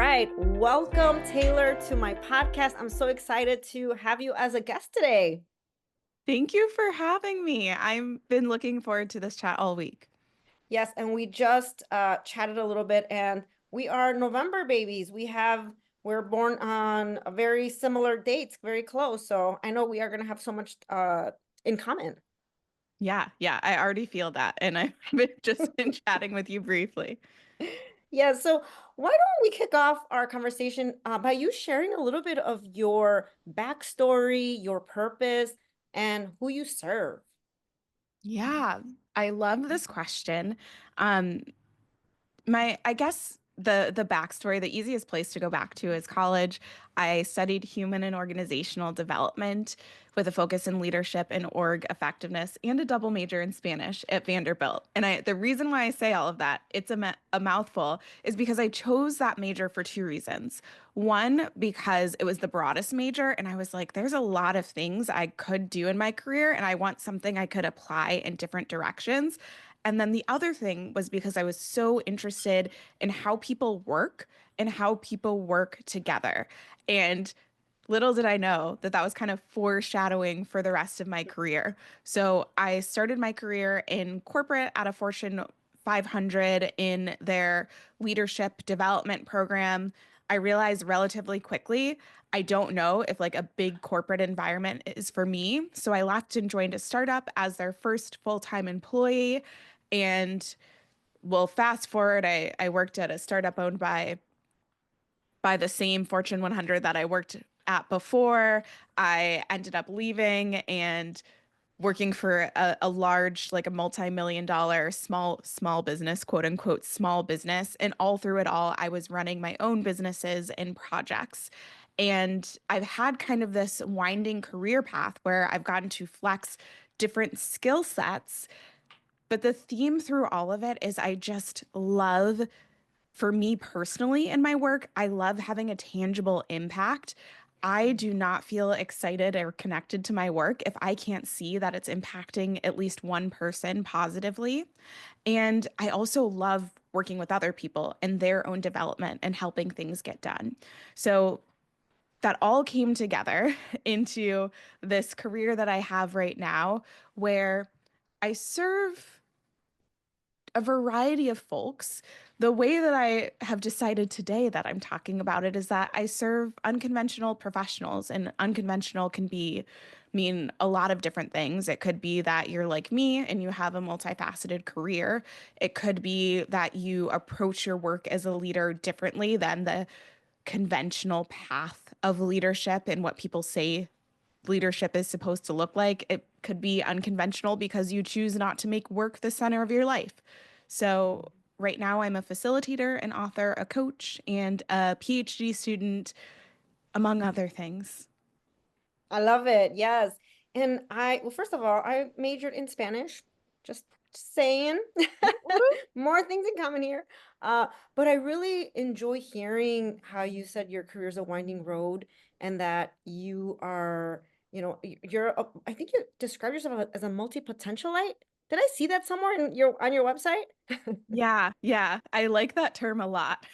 right. Welcome, Taylor, to my podcast. I'm so excited to have you as a guest today. Thank you for having me. I've been looking forward to this chat all week. Yes, and we just chatted a little bit, and we are November babies. We're born on a very similar dates, very close. So I know we are going to have so much in common. Yeah, I already feel that. And I've been just been chatting with you briefly. Yeah, so why don't we kick off our conversation by you sharing a little bit of your backstory, your purpose, and who you serve? Yeah, I love this question. Um, I guess the backstory, the easiest place to go back to is college. I studied human and organizational development with a focus in leadership and org effectiveness and a double major in Spanish at Vanderbilt. And the reason why I say all of that, it's a mouthful, is because I chose that major for two reasons. One, because it was the broadest major, and I was like, there's a lot of things I could do in my career, and I want something I could apply in different directions. And then the other thing was because I was so interested in how people work and how people work together. And little did I know that that was kind of foreshadowing for the rest of my career. So I started my career in corporate at a Fortune 500 in their leadership development program. I realized relatively quickly I don't know if like a big corporate environment is for me. So I left and joined a startup as their first full-time employee. And well, fast forward, I worked at a startup owned by the same Fortune 100 that I worked at before. I ended up leaving and working for a large, like a multi-million dollar small business, quote unquote, small business. And all through it all, I was running my own businesses and projects. And I've had kind of this winding career path where I've gotten to flex different skill sets. But the theme through all of it is I just love, for me personally in my work, I love having a tangible impact. I do not feel excited or connected to my work if I can't see that it's impacting at least one person positively. And I also love working with other people and their own development and helping things get done. So that all came together into this career that I have right now, where I serve a variety of folks. The way that I have decided today that I'm talking about it is that I serve unconventional professionals, and unconventional can be mean a lot of different things. It could be that you're like me and you have a multifaceted career. It could be that you approach your work as a leader differently than the conventional path of leadership and what people say leadership is supposed to look like. It could be unconventional because you choose not to make work the center of your life. So, right now, I'm a facilitator, an author, a coach, and a PhD student, among other things. I love it. Yes. And well, first of all, I majored in Spanish, just saying. More things in common here. But I really enjoy hearing how you said your career is a winding road and that you are, I think you describe yourself as a multi-potentialite. Did I see that somewhere on your website? Yeah, I like that term a lot.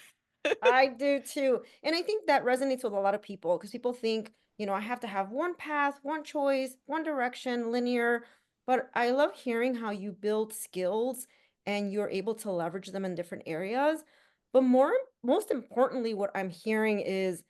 I do too. And I think that resonates with a lot of people because people think, I have to have one path, one choice, one direction, linear. But I love hearing how you build skills and you're able to leverage them in different areas. But most importantly, what I'm hearing is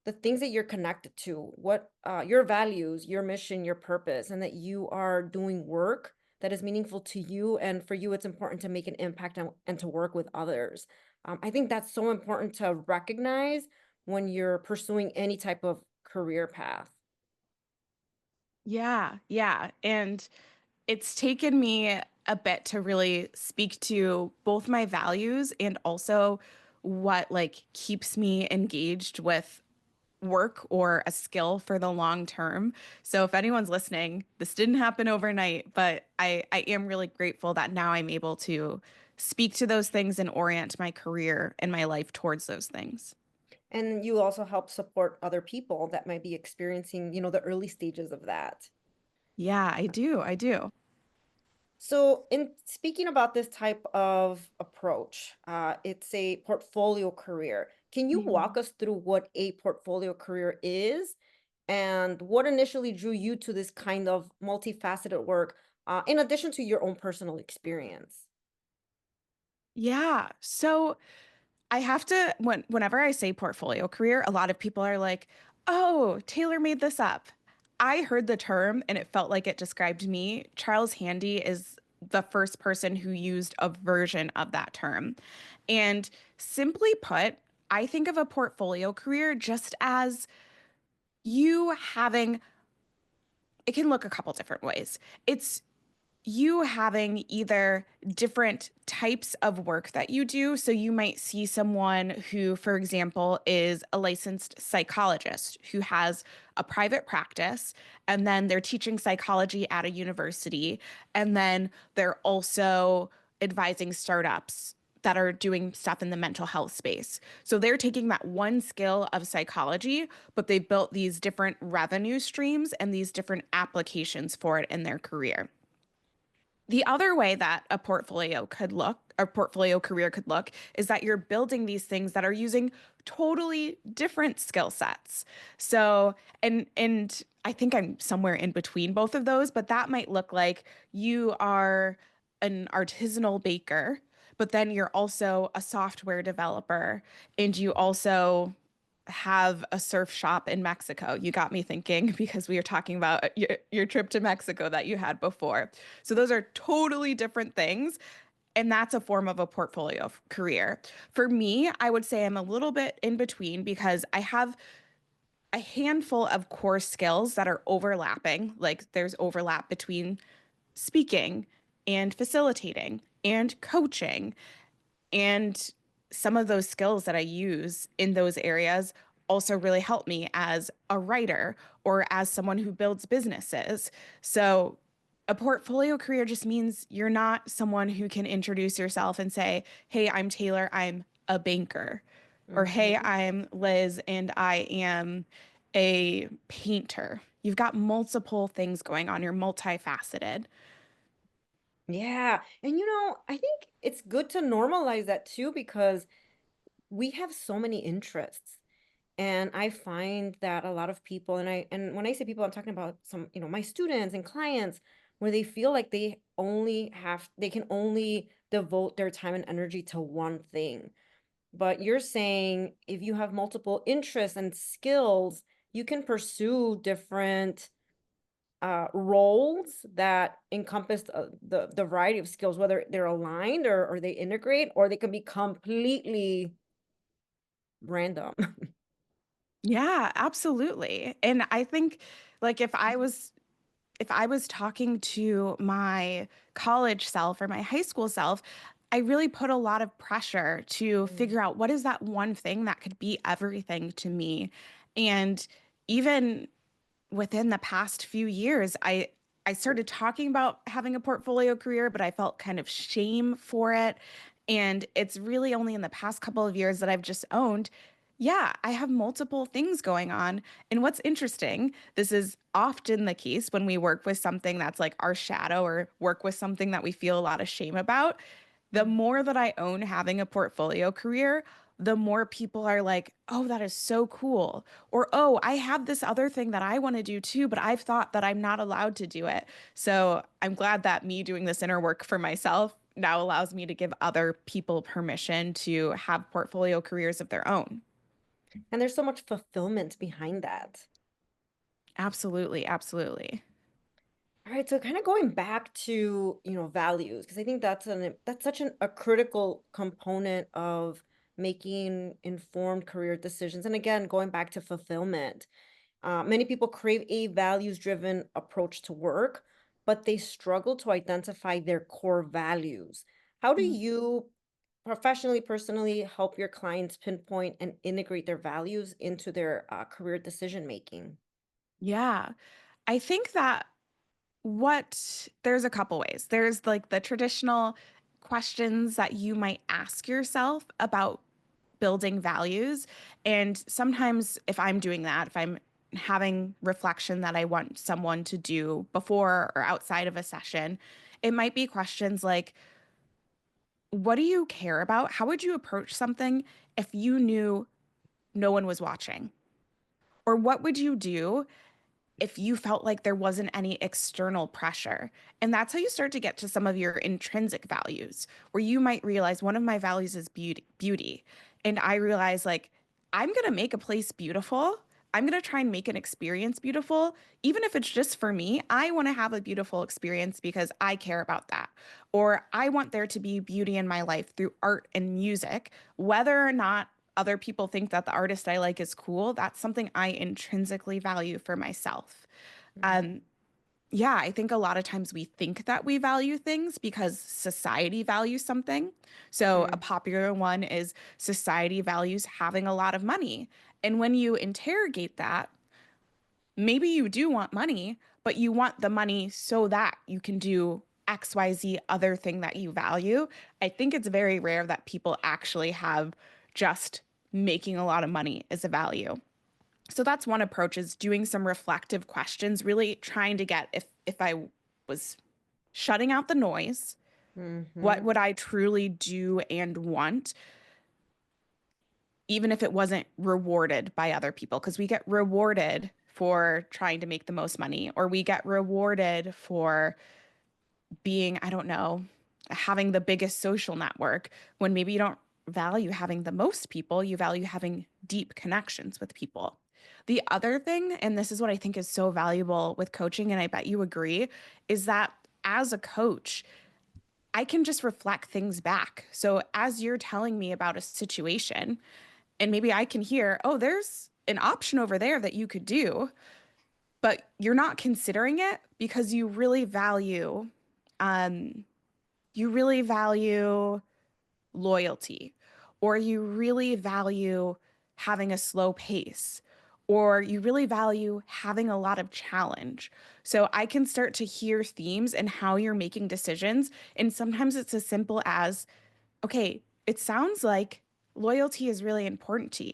the things that you're connected to, what your values, your mission, your purpose, and that you are doing work that is meaningful to you. And for you, it's important to make an impact and to work with others. I think that's so important to recognize when you're pursuing any type of career path. Yeah. And it's taken me a bit to really speak to both my values and also what like keeps me engaged with work or a skill for the long term. So if anyone's listening, this didn't happen overnight, but I am really grateful that now I'm able to speak to those things and orient my career and my life towards those things. And you also help support other people that might be experiencing, the early stages of that. Yeah, I do. So, in speaking about this type of approach, it's a portfolio career. Can you walk Mhm. us through what a portfolio career is and what initially drew you to this kind of multifaceted work, in addition to your own personal experience? Yeah. So I have to whenever I say portfolio career, a lot of people are like, "Oh, Taylor made this up." I heard the term and it felt like it described me. Charles Handy is the first person who used a version of that term. And simply put, I think of a portfolio career just as you having it can look a couple different ways. It's you having either different types of work that you do. So you might see someone who, for example, is a licensed psychologist who has a private practice, and then they're teaching psychology at a university, and then they're also advising startups that are doing stuff in the mental health space. So they're taking that one skill of psychology, but they built these different revenue streams and these different applications for it in their career. The other way that a portfolio career could look, is that you're building these things that are using totally different skill sets. So, and I think I'm somewhere in between both of those, but that might look like you are an artisanal baker, but then you're also a software developer and you also have a surf shop in Mexico. You got me thinking because we were talking about your trip to Mexico that you had before. So those are totally different things. And that's a form of a portfolio career. For me, I would say I'm a little bit in between because I have a handful of core skills that are overlapping. Like there's overlap between speaking and facilitating and coaching, and some of those skills that I use in those areas also really help me as a writer or as someone who builds businesses. So, a portfolio career just means you're not someone who can introduce yourself and say, "Hey, I'm Taylor, I'm a banker." Or, "Hey, Mhm. I'm Liz and I am a painter." You've got multiple things going on. You're multifaceted. Yeah. And I think it's good to normalize that too because we have so many interests. And I find that a lot of people, and when I say people, I'm talking about some, my students and clients, where they feel like they can only devote their time and energy to one thing. But you're saying if you have multiple interests and skills, you can pursue different roles that encompass the variety of skills, whether they're aligned or they integrate, or they can be completely random. Yeah, absolutely. And I think like if I was talking to my college self or my high school self, I really put a lot of pressure to Mm, figure out what is that one thing that could be everything to me. And even within the past few years, I started talking about having a portfolio career, but I felt kind of shame for it. And it's really only in the past couple of years that I've just owned, yeah, I have multiple things going on. And what's interesting, this is often the case when we work with something that's like our shadow or work with something that we feel a lot of shame about. The mm. more that I own having a portfolio career, the more people are like, "Oh, that is so cool." Or, "Oh, I have this other thing that I want to do too, but I've thought that I'm not allowed to do it." So I'm glad that me doing this inner work for myself now allows me to give other people permission to have portfolio careers of their own. And there's so much fulfillment behind that. Absolutely, absolutely. All right, so kind of going back to, values, because I think that's such a critical component of making informed career decisions. And again, going back to fulfillment, many people crave a values-driven approach to work, but they struggle to identify their core values. How do Mm. you professionally, personally help your clients pinpoint and integrate their values into their career decision making? Yeah. I think that there's a couple ways. There's like the traditional questions that you might ask yourself about building values. And sometimes, if I'm doing that, if I'm having reflection that I want someone to do before or outside of a session, it might be questions like, what do you care about? How would you approach something if you knew no one was watching? Or what would you do if you felt like there wasn't any external pressure? And that's how you start to get to some of your intrinsic values, where you might realize one of my values is beauty. And I realize like I'm going to make a place beautiful. I'm going to try and make an experience beautiful. Even if it's just for me, I want to have a beautiful experience because I care about that. Or I want there to be beauty in my life through art and music, whether or not other people think that the artist I like is cool. That's something I intrinsically value for myself. Mhm. Um, yeah, I think a lot of times we think that we value things because society values something. So, a Mm, popular one is society values having a lot of money. And when you interrogate that, maybe you do want money, but you want the money so that you can do XYZ other thing that you value. I think it's very rare that people actually have just making a lot of money as a value. So that's one approach, is doing some reflective questions, really trying to get, if I was shutting out the noise, what mhm. would I truly do and want, even if it wasn't rewarded by other people? Because we get rewarded for trying to make the most money, or we get rewarded for being, I don't know, having the biggest social network, when maybe you don't value having the most people, you value having deep connections with people. The other thing, and this is what I think is so valuable with coaching, and I bet you agree, is that as a coach, I can just reflect things back. So as you're telling me about a situation, and maybe I can hear, oh, there's an option over there that you could do, but you're not considering it because um, you really value loyalty, or you really value having a slow pace, or you really value having a lot of challenge. So I can start to hear themes and how you're making decisions. And sometimes it's as simple as, okay, it sounds like loyalty is really important to you,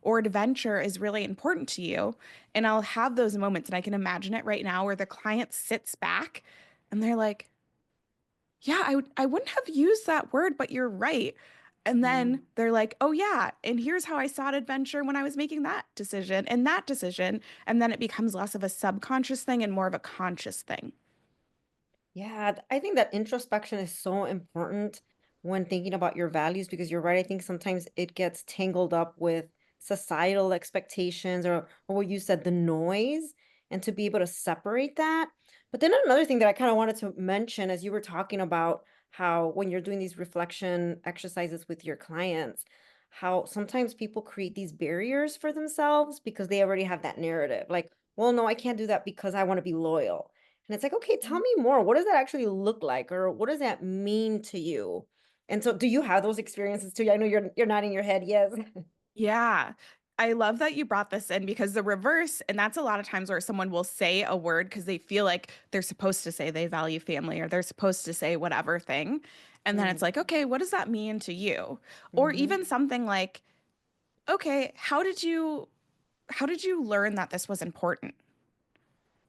or adventure is really important to you. And I'll have those moments, and I can imagine it right now, where the client sits back and they're like, yeah, I wouldn't have used that word, but you're right. And then Mm. they're like, oh yeah, and here's how I sought adventure when I was making that decision and that decision. And then it becomes less of a subconscious thing and more of a conscious thing. Yeah, I think that introspection is so important when thinking about your values because you're right. I think sometimes it gets tangled up with societal expectations or what you said, the noise, and to be able to separate that. But then another thing that I kind of wanted to mention as you were talking about how when you're doing these reflection exercises with your clients, how sometimes people create these barriers for themselves because they already have that narrative. Like, well, no, I can't do that because I want to be loyal. And it's like, okay, tell me more. What does that actually look like? Or what does that mean to you? And so do you have those experiences too? I know you're nodding your head, yes. Yeah. I love that you brought this in, because the reverse, and that's a lot of times where someone will say a word because they feel like they're supposed to say they value family, or they're supposed to say whatever thing. And then it's Mm, like, okay, what does that mean to you? Or mhm. even something like, okay, how did you learn that this was important?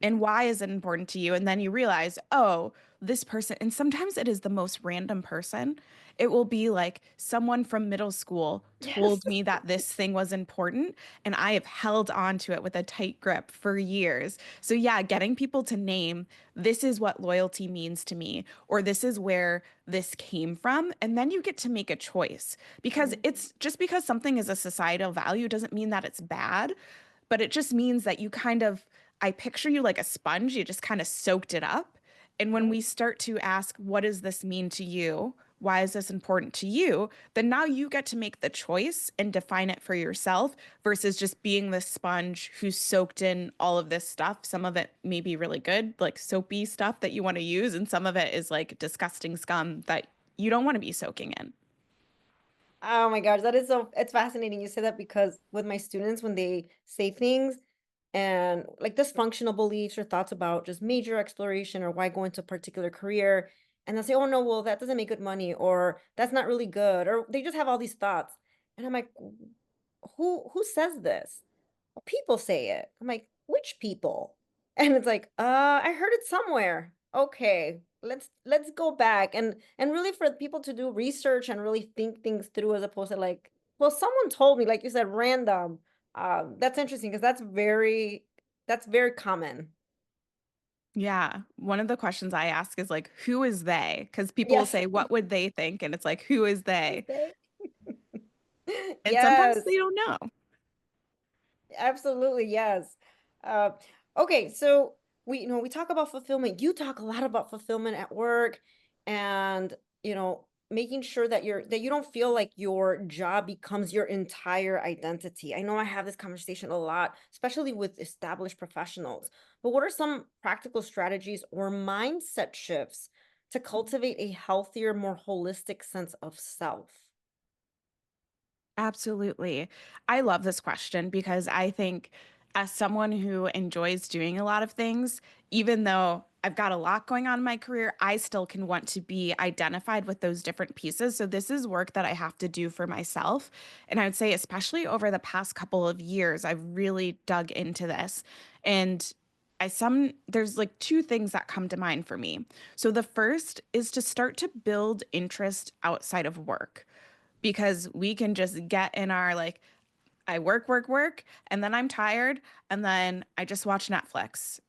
And why is it important to you? And then you realize, oh, this person, and sometimes it is the most random person. It will be like someone from middle school Yes. told me that this thing was important, and I have held on to it with a tight grip for years. So, yeah, getting people to name, this is what loyalty means to me, or this is where this came from. And then you get to make a choice, because Mm, it's just because something is a societal value doesn't mean that it's bad, but it just means that you kind of, I picture you like a sponge, you just kind of soaked it up. And when yep. we start to ask, what does this mean to you? Why is this important to you? Then now you get to make the choice and define it for yourself, versus just being the sponge who's soaked in all of this stuff. Some of it may be really good, like soapy stuff that you want to use, and some of it is like disgusting scum that you don't want to be soaking in. Oh my gosh, that is so it's fascinating you say that because with my students when they say things and like dysfunctional beliefs or thoughts about just major exploration or why go into a particular career and they'll say, "Oh no, well that doesn't make good money," or "That's not really good," or they just have all these thoughts. And I'm like, Who says this?" "Well, people say it." I'm like, "Which people?" And it's like, I heard it somewhere." Okay, let's go back and really for people to do research and really think things through as opposed to like Well, someone told me, like you said, random. That's interesting because that's very common. Yeah. One of the questions I ask is like, who is they? Because people will Yes. say, what would they think? And it's like, who is Is they? they? And sometimes Yes. they don't know. Absolutely, yes. Uh, okay, so we talk about fulfillment. You talk a lot about fulfillment at work, and making sure that you don't feel like your job becomes your entire identity. I know I have this conversation a lot, especially with established professionals. But what are some practical strategies or mindset shifts to cultivate a healthier, more holistic sense of self? Absolutely. I love this question because I think, as someone who enjoys doing a lot of things, even though I've got a lot going on in my career, I still can want to be identified with those different pieces. So, this is work that I have to do for myself. And I would say, especially over the past couple of years, I've really dug into this. And there's like two things that come to mind for me. So, the first is to start to build interest outside of work, because we can just get in our like, I work, work, work, and then I'm tired, and then I just watch Netflix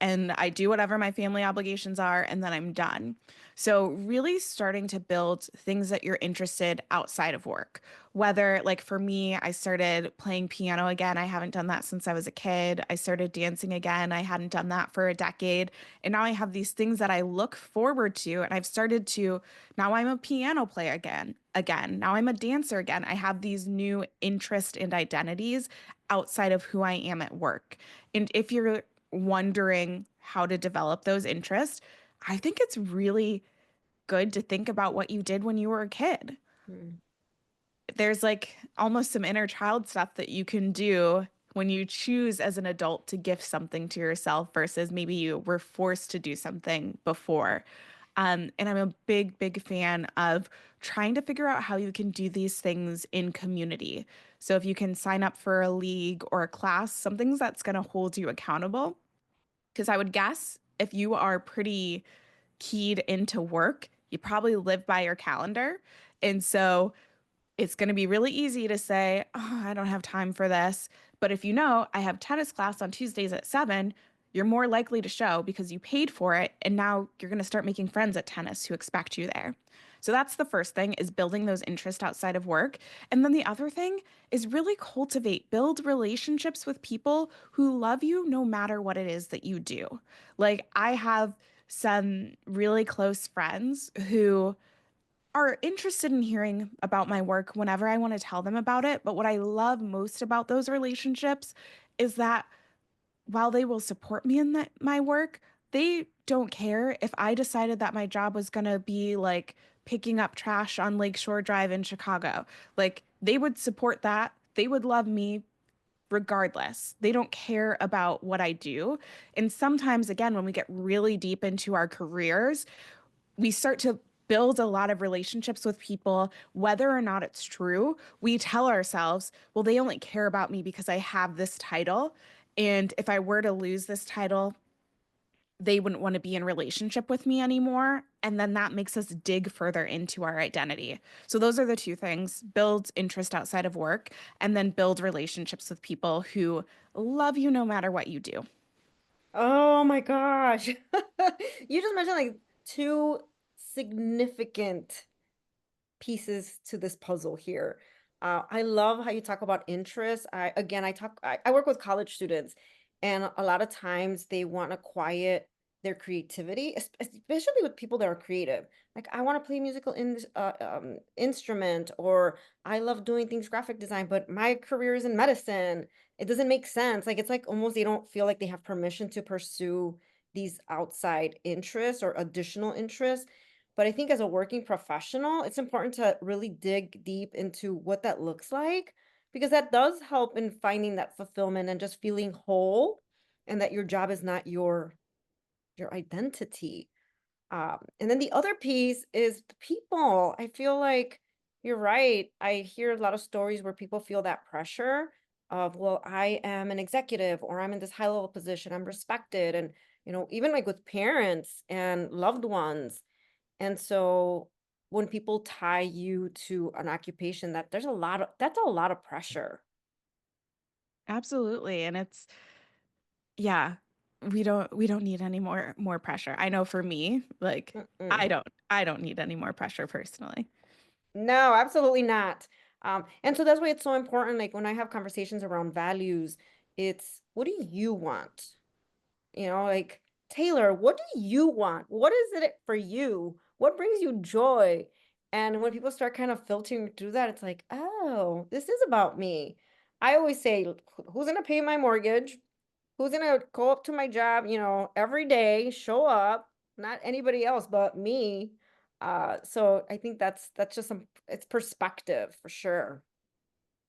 and I do whatever my family obligations are, and then I'm done. So, really starting to build things that you're interested outside of work. Whether, like for me, I started playing piano again. I haven't done that since I was a kid. I started dancing again. I hadn't done that for a decade. And now I have these things that I look forward to. And I've started to, now I'm a piano player again. Again, now I'm a dancer again. I have these new interests and identities outside of who I am at work. And if you're wondering how to develop those interests, I think it's really good to think about what you did when you were a kid. Hmm. There's like almost some inner child stuff that you can do when you choose as an adult to gift something to yourself versus maybe you were forced to do something before. And I'm a big, big fan of trying to figure out how you can do these things in community. So if you can sign up for a league or a class, something that's going to hold you accountable. Because I would guess if you are pretty keyed into work, you probably live by your calendar. And so it's going to be really easy to say, oh, I don't have time for this. But if you know I have tennis class on Tuesdays at 7, you're more likely to show because you paid for it. And now you're going to start making friends at tennis who expect you there. So that's the first thing, is building those interests outside of work. And then the other thing is really build relationships with people who love you no matter what it is that you do. Like I have some really close friends who are interested in hearing about my work whenever I want to tell them about it. But what I love most about those relationships is that while they will support me in my work, they don't care if I decided that my job was going to be like picking up trash on Lakeshore Drive in Chicago. Like they would support that. They would love me regardless. They don't care about what I do. And sometimes, again, when we get really deep into our careers, we start to build a lot of relationships with people, whether or not it's true. We tell ourselves, well, they only care about me because I have this title. And if I were to lose this title, they wouldn't want to be in relationship with me anymore. And then that makes us dig further into our identity. So those are the two things: build interest outside of work, and then build relationships with people who love you no matter what you do. Oh my gosh. You just mentioned like two significant pieces to this puzzle here. I love how you talk about interest. I work with college students, and a lot of times they want to quiet their creativity, especially with people that are creative. Like, I want to play instrument, or I love doing things graphic design, but my career is in medicine. It doesn't make sense. Like, it's like almost they don't feel like they have permission to pursue these outside interests or additional interests. But I think as a working professional, it's important to really dig deep into what that looks like, because that does help in finding that fulfillment and just feeling whole, and that your job is not your identity. And then the other piece is the people. I feel like you're right. I hear a lot of stories where people feel that pressure of, well, I am an executive, or I'm in this high level position, I'm respected. And, even like with parents and loved ones, and so when people tie you to an occupation that there's a lot of that's a lot of pressure. Absolutely. And it's yeah, we don't need any more pressure. I know for me, like Mm-mm. I don't need any more pressure personally. No, absolutely not. And so that's why it's so important. Like when I have conversations around values, it's what do you want? Like, Taylor, what do you want? What is it for you? What brings you joy? And when people start kind of filtering through that, it's like, oh, this is about me. I always say, who's going to pay my mortgage? Who's going to go up to my job, every day, show up, not anybody else but me. So I think that's just it's perspective for sure.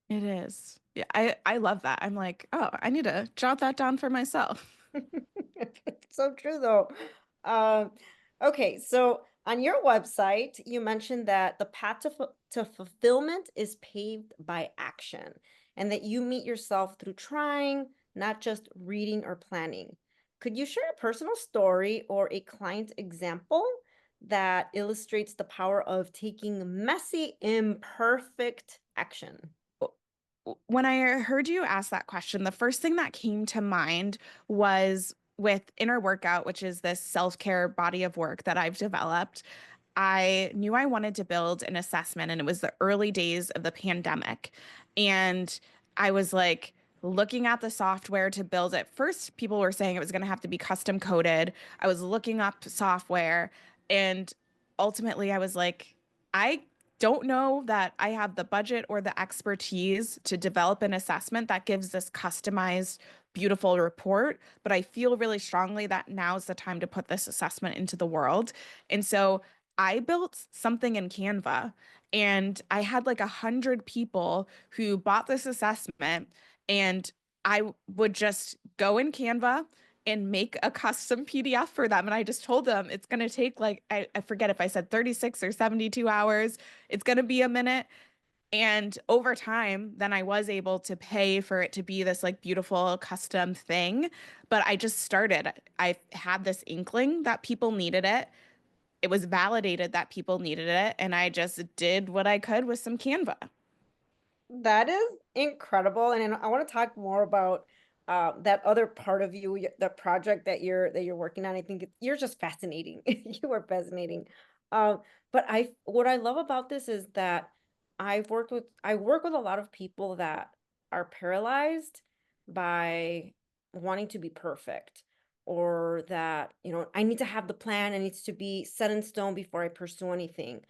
It is. Yeah, I love that. I'm like, oh, I need to jot that down for myself. It's so true though. Um, okay, so on your website, you mentioned that the path to fulfillment is paved by action and that you meet yourself through trying, not just reading or planning. Could you share a personal story or a client example that illustrates the power of taking messy, imperfect action? When I heard you ask that question, the first thing that came to mind was with inner workout, which is this self-care body of work that I've developed. I knew I wanted to build an assessment, and it was the early days of the pandemic. And I was like looking at the software to build it. First, people were saying it was going to have to be custom coded. I was looking up software, and ultimately, I was like, I don't know that I have the budget or the expertise to develop an assessment that gives this customized, beautiful report, but I feel really strongly that now's the time to put this assessment into the world. And so I built something in Canva, and I had like 100 people who bought this assessment, and I would just go in Canva and make a custom PDF for them. And I just told them it's going to take like, I forget if I said 36 or 72 hours. It's going to be a minute. And over time, then I was able to pay for it to be this like beautiful custom thing. But I just started. I had this inkling that people needed it. It was validated that people needed it. And I just did what I could with some Canva. That is incredible, and I want to talk more about that other part of you, the project that you're working on. I think you're just fascinating. You are fascinating. But what I love about this is that I work with a lot of people that are paralyzed by wanting to be perfect, or that I need to have the plan. It needs to be set in stone before I pursue anything.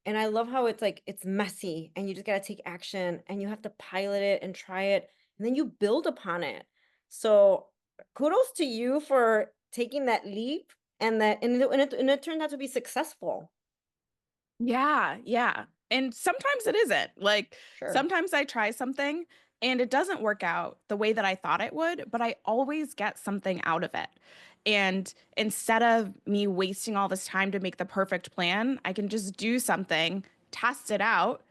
And I love how it's like it's messy and you just gotta take action and you have to pilot it and try it and then you build upon it. So kudos to you for taking that leap and it turned out to be successful. Yeah, yeah. And sometimes it isn't. Like Sure. sometimes I try something and it doesn't work out the way that I thought it would, but I always get something out of it. And instead of me wasting all this time to make the perfect plan, I can just do something, test it out,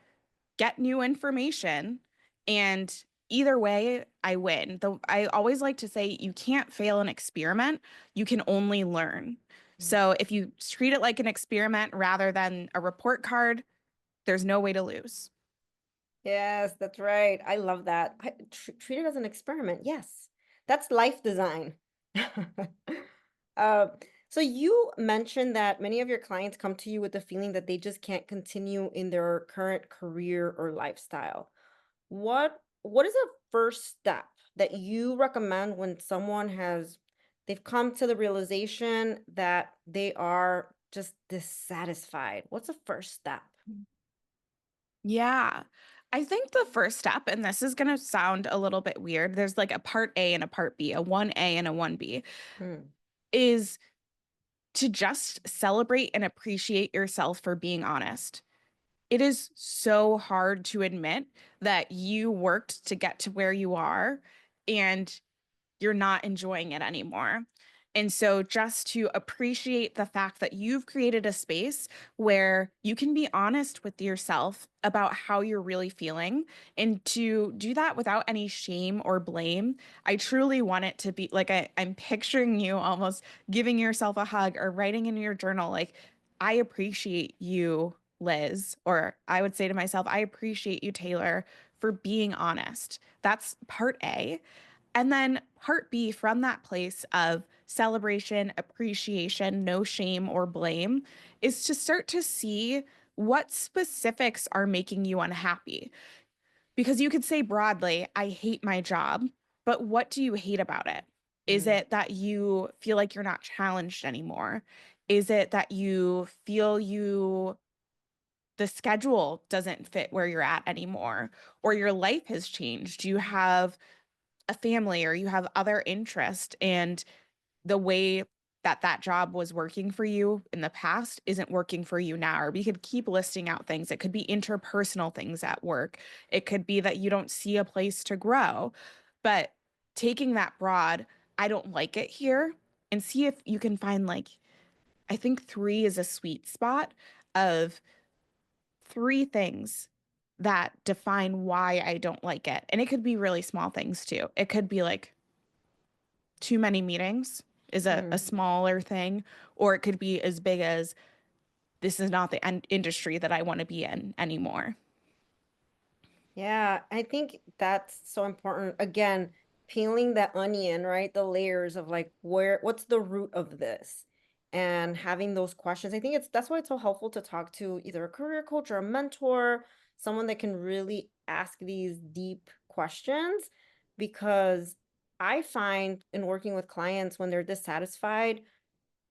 get new information, and either way, I win. I always like to say you can't fail an experiment, you can only learn. Mm. So if you treat it like an experiment rather than a report card, there's no way to lose. Yes, that's right. I love that. Treat it as an experiment. Yes. That's life design. Uh, so you mentioned that many of your clients come to you with the feeling that they just can't continue in their current career or lifestyle. What is a first step that you recommend when they've come to the realization that they are just dissatisfied? What's the first step? Yeah. I think the first step, and this is going to sound a little bit weird, there's like a part A and a part B, a 1A and a 1B, Hmm. is to just celebrate and appreciate yourself for being honest. It is so hard to admit that you worked to get to where you are and you're not enjoying it anymore. And so, just to appreciate the fact that you've created a space where you can be honest with yourself about how you're really feeling, and to do that without any shame or blame. I truly want it to be like I'm picturing you almost giving yourself a hug or writing in your journal, like, I appreciate you Liz, or I would say to myself, I appreciate you, Taylor, for being honest. That's part A. And then part B, from that place of celebration, appreciation, no shame or blame, is to start to see what specifics are making you unhappy. Because you could say broadly, I hate my job, but what do you hate about it? Is Mm, it that you feel like you're not challenged anymore? Is it that you feel the schedule doesn't fit where you're at anymore, or your life has changed? You have a family or you have other interest, and the way that that job was working for you in the past isn't working for you now. Or we could keep listing out things. It could be interpersonal things at work. It could be that you don't see a place to grow. But taking that broad, I don't like it here, and see if you can find, like, I think three is a sweet spot of three things that define why I don't like it. And it could be really small things too. It could be like too many meetings is a mm. smaller thing, or it could be as big as this is not the industry that I want to be in anymore. Yeah, I think that's so important. Again, peeling that onion, right? The layers of like what's the root of this? And having those questions. I think that's why it's so helpful to talk to either a career coach or a mentor, someone that can really ask these deep questions because I find in working with clients when they're dissatisfied,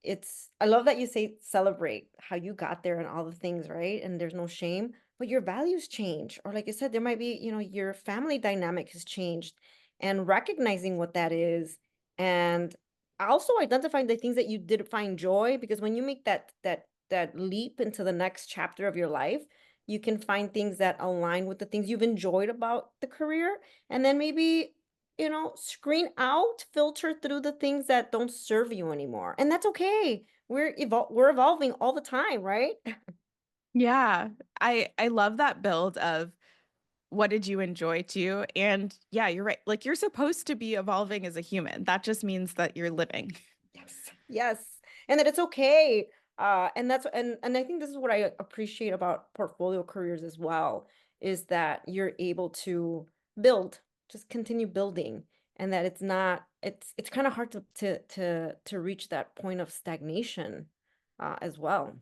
it's I love that you say celebrate how you got there and all the things, right? And there's no shame, but your values change. Or like you said, there might be, your family dynamic has changed and recognizing what that is and also identifying the things that you did find joy because when you make that leap into the next chapter of your life, you can find things that align with the things you've enjoyed about the career and then maybe screen out, filter through the things that don't serve you anymore. And that's okay. We're evolving all the time, right? Yeah, I love that build of what did you enjoy too? And yeah, you're right. Like, you're supposed to be evolving as a human. That just means that you're living. Yes. Yes. And that it's okay. And I think this is what I appreciate about portfolio careers as well, is that you're able to build, just continue building. And that it's kind of hard to reach that point of stagnation as well.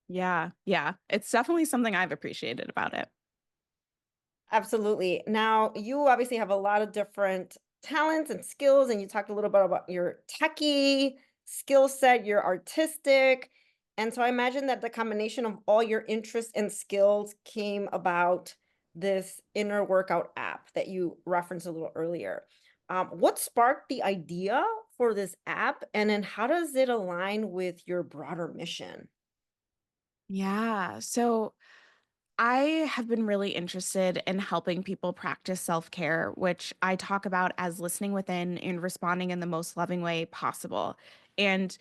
Yeah, yeah. It's definitely something I've appreciated about it. Absolutely. Now, you obviously have a lot of different talents and skills, and you talked a little bit about your techie skill set, your artistic. And so I imagine that the combination of all your interests and skills came about this inner workout app that you referenced a little earlier. What sparked the idea for this app? And then how does it align with your broader mission? Yeah. So I have been really interested in helping people practice self care, which I talk about as listening within and responding in the most loving way possible. And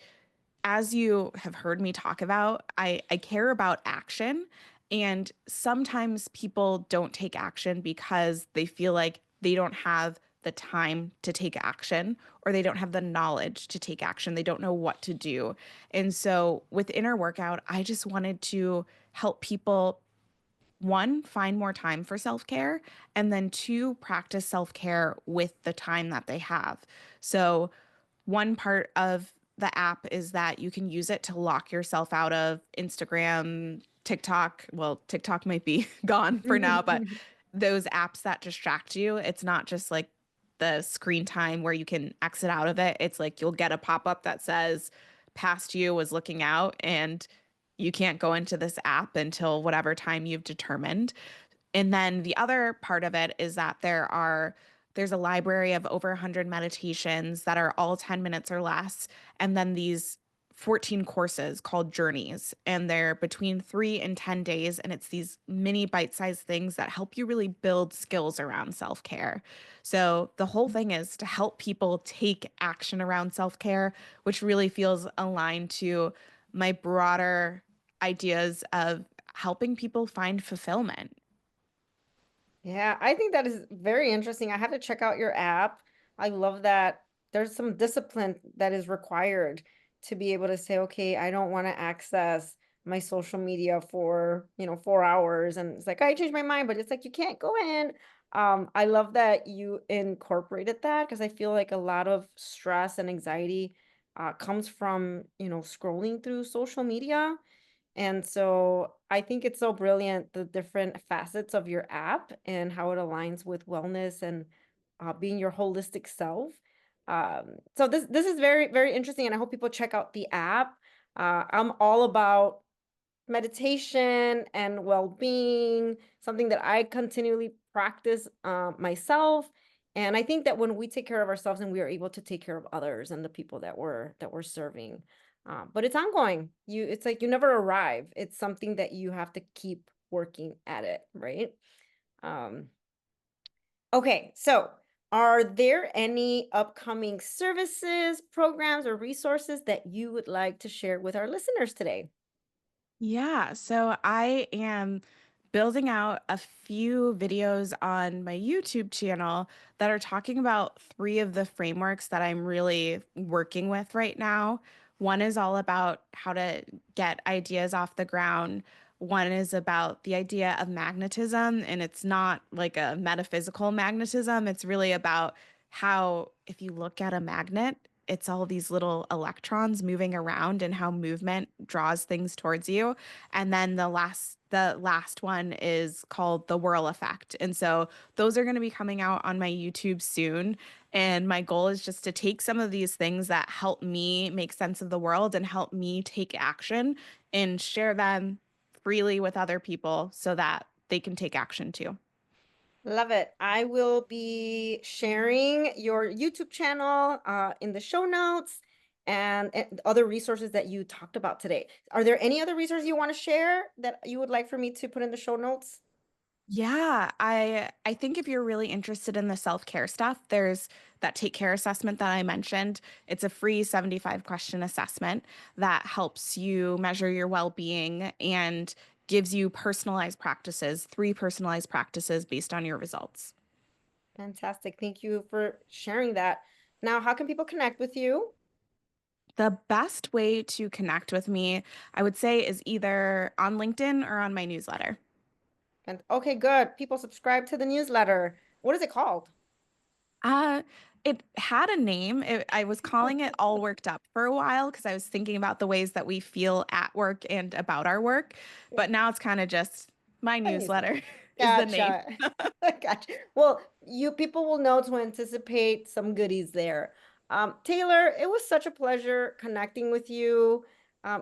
as you have heard me talk about, I care about action. And sometimes people don't take action because they feel like they don't have the time to take action, or they don't have the knowledge to take action. They don't know what to do. And so with Inner Workout, I just wanted to help people, one, find more time for self care, and then two, practice self care with the time that they have. So, one part of the app is that you can use it to lock yourself out of Instagram, TikTok. Well, TikTok might be gone for now, but those apps that distract you, it's not just like the screen time where you can exit out of it. It's like you'll get a pop up that says, past you was looking out, and you can't go into this app until whatever time you've determined. And then the other part of it is that there's a library of over 100 meditations that are all 10 minutes or less, and then these 14 courses called journeys, and they're between 3 and 10 days, and it's these mini bite-sized things that help you really build skills around self-care. So the whole thing is to help people take action around self-care, which really feels aligned to my broader ideas of helping people find fulfillment. Yeah, I think that is very interesting. I have to check out your app. I love that there's some discipline that is required to be able to say, okay, I don't want to access my social media for, 4 hours. And it's like, I changed my mind, but it's like, you can't go in. I love that you incorporated that because I feel like a lot of stress and anxiety comes from, scrolling through social media. And so I think it's so brilliant the different facets of your app and how it aligns with wellness and being your holistic self. So this is very very interesting, and I hope people check out the app. I'm all about meditation and well-being, something that I continually practice myself. And I think that when we take care of ourselves and we are able to take care of others and the people that we're serving, but it's ongoing. It's like you never arrive. It's something that you have to keep working at it, right? Um, okay, so are there any upcoming services, programs, or resources that you would like to share with our listeners today? Yeah, so I am building out a few videos on my YouTube channel that are talking about three of the frameworks that I'm really working with right now. One is all about how to get ideas off the ground. One is about the idea of magnetism, and it's not like a metaphysical magnetism. It's really about how, if you look at a magnet, it's all these little electrons moving around and how movement draws things towards you. And then the last one is called the whirl effect. And so those are going to be coming out on my YouTube soon. And my goal is just to take some of these things that help me make sense of the world and help me take action and share them freely with other people so that they can take action too. Love it. I will be sharing your YouTube channel in the show notes and other resources that you talked about today. Are there any other resources you want to share that you would like for me to put in the show notes? Yeah, I think if you're really interested in the self-care stuff, there's that take care assessment that I mentioned. It's a free 75 question assessment that helps you measure your well-being and gives you personalized practices, three personalized practices based on your results. Fantastic. Thank you for sharing that. Now, how can people connect with you? The best way to connect with me, I would say, is either on LinkedIn or on my newsletter. And okay, good. People subscribe to the newsletter. What is it called? Uh, it had a name. I was calling it All Worked Up for a while because I was thinking about the ways that we feel at work and about our work. But now it's kind of just my My newsletter. newsletter is the name. Gotcha. Gotcha. Well, you people will know to anticipate some goodies there. Taylor, it was such a pleasure connecting with you.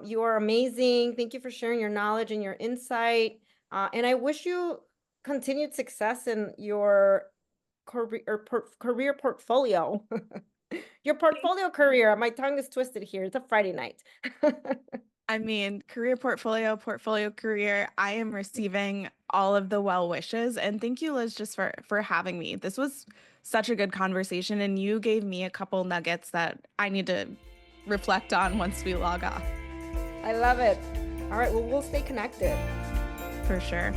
You are amazing. Thank you for sharing your knowledge and your insight. And I wish you continued success in your career portfolio. Your portfolio career. My tongue is twisted here. It's a Friday night. I mean, career portfolio, portfolio career. I am receiving all of the well wishes, and thank you, Liz, just for having me. This was such a good conversation, and you gave me a couple nuggets that I need to reflect on once we log off, I love it. All right, well, we'll stay connected. for sure.